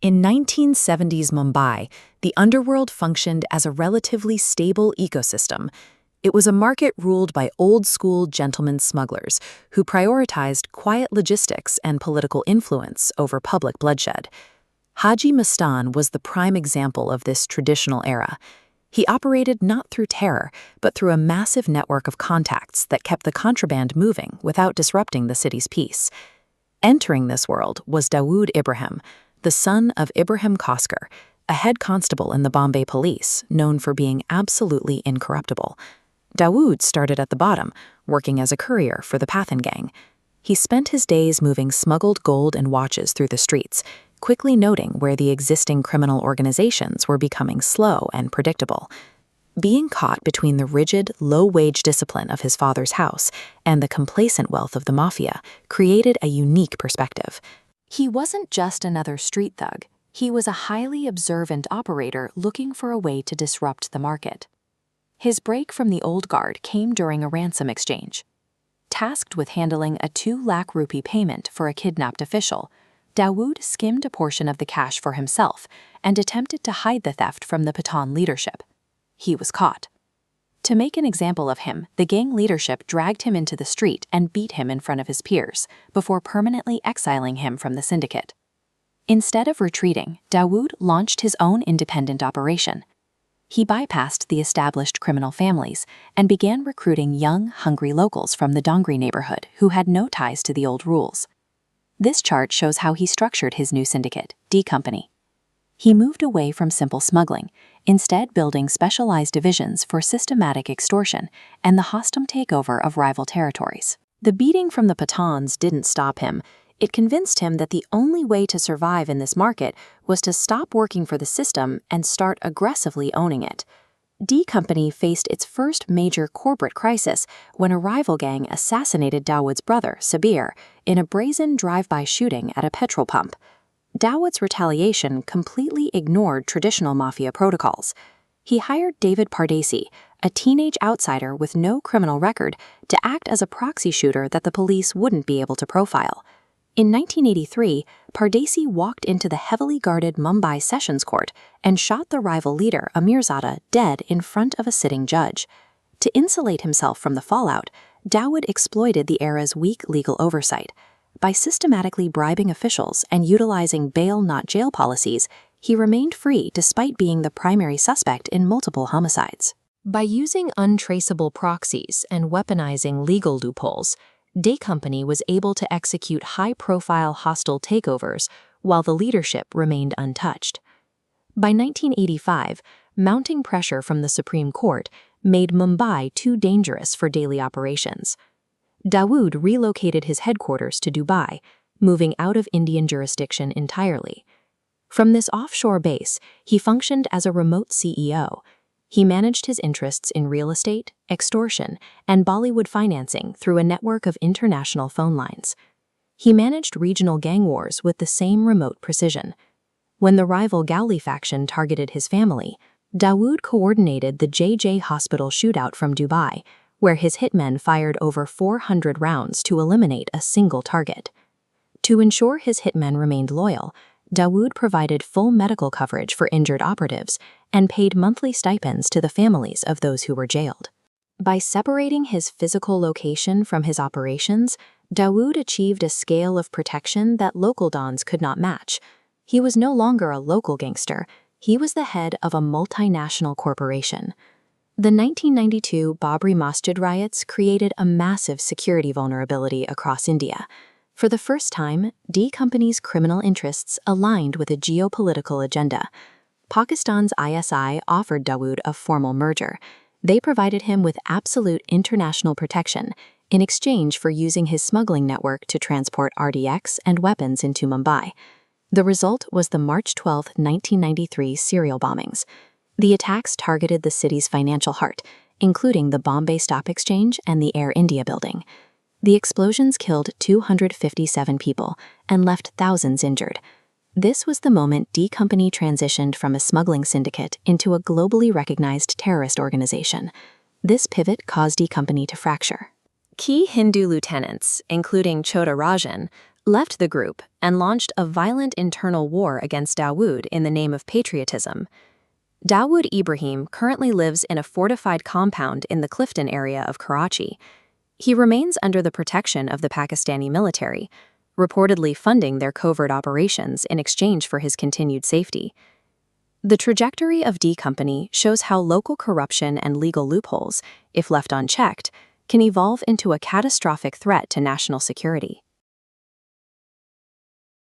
In 1970s Mumbai, the underworld functioned as a relatively stable ecosystem. It was a market ruled by old-school gentlemen smugglers who prioritized quiet logistics and political influence over public bloodshed. Haji Mastan was the prime example of this traditional era. He operated not through terror, but through a massive network of contacts that kept the contraband moving without disrupting the city's peace. Entering this world was Daud Ibrahim, the son of Ibrahim Kosker, a head constable in the Bombay police, known for being absolutely incorruptible. Dawood started at the bottom, working as a courier for the Pathan gang. He spent his days moving smuggled gold and watches through the streets, quickly noting where the existing criminal organizations were becoming slow and predictable. Being caught between the rigid, low-wage discipline of his father's house and the complacent wealth of the mafia created a unique perspective. He wasn't just another street thug. He was a highly observant operator looking for a way to disrupt the market. His break from the old guard came during a ransom exchange. Tasked with handling a 2 lakh rupee payment for a kidnapped official, Dawood skimmed a portion of the cash for himself and attempted to hide the theft from the Pathan leadership. He was caught. To make an example of him, the gang leadership dragged him into the street and beat him in front of his peers, before permanently exiling him from the syndicate. Instead of retreating, Dawood launched his own independent operation. He bypassed the established criminal families and began recruiting young, hungry locals from the Dongri neighborhood who had no ties to the old rules. This chart shows how he structured his new syndicate, D Company. He moved away from simple smuggling, instead building specialized divisions for systematic extortion and the hostile takeover of rival territories. The beating from the Pathans didn't stop him. It convinced him that the only way to survive in this market was to stop working for the system and start aggressively owning it. D Company faced its first major corporate crisis when a rival gang assassinated Dawood's brother, Sabir, in a brazen drive-by shooting at a petrol pump. Dawood's retaliation completely ignored traditional mafia protocols. He hired David Pardesi, a teenage outsider with no criminal record, to act as a proxy shooter that the police wouldn't be able to profile. In 1983, Pardesi walked into the heavily guarded Mumbai Sessions Court and shot the rival leader, Amirzada, dead in front of a sitting judge. To insulate himself from the fallout, Dawood exploited the era's weak legal oversight. By systematically bribing officials and utilizing bail-not-jail policies, he remained free despite being the primary suspect in multiple homicides. By using untraceable proxies and weaponizing legal loopholes, D Company was able to execute high-profile hostile takeovers while the leadership remained untouched. By 1985, mounting pressure from the Supreme Court made Mumbai too dangerous for daily operations. Dawood relocated his headquarters to Dubai, moving out of Indian jurisdiction entirely. From this offshore base, he functioned as a remote CEO. He managed his interests in real estate, extortion, and Bollywood financing through a network of international phone lines. He managed regional gang wars with the same remote precision. When the rival Gauli faction targeted his family, Dawood coordinated the JJ Hospital shootout from Dubai, where his hitmen fired over 400 rounds to eliminate a single target. To ensure his hitmen remained loyal, Dawood provided full medical coverage for injured operatives and paid monthly stipends to the families of those who were jailed. By separating his physical location from his operations, Dawood achieved a scale of protection that local dons could not match. He was no longer a local gangster. He was the head of a multinational corporation. The 1992 Babri Masjid riots created a massive security vulnerability across India. For the first time, D Company's criminal interests aligned with a geopolitical agenda. Pakistan's ISI offered Dawood a formal merger. They provided him with absolute international protection in exchange for using his smuggling network to transport RDX and weapons into Mumbai. The result was the March 12, 1993 serial bombings. The attacks targeted the city's financial heart, including the Bombay Stock Exchange and the Air India building. The explosions killed 257 people and left thousands injured. This was the moment D Company transitioned from a smuggling syndicate into a globally recognized terrorist organization. This pivot caused D Company to fracture. Key Hindu lieutenants, including Chota Rajan, left the group and launched a violent internal war against Dawood in the name of patriotism. Daud Ibrahim currently lives in a fortified compound in the Clifton area of Karachi. He remains under the protection of the Pakistani military, reportedly funding their covert operations in exchange for his continued safety. The trajectory of D Company shows how local corruption and legal loopholes, if left unchecked, can evolve into a catastrophic threat to national security.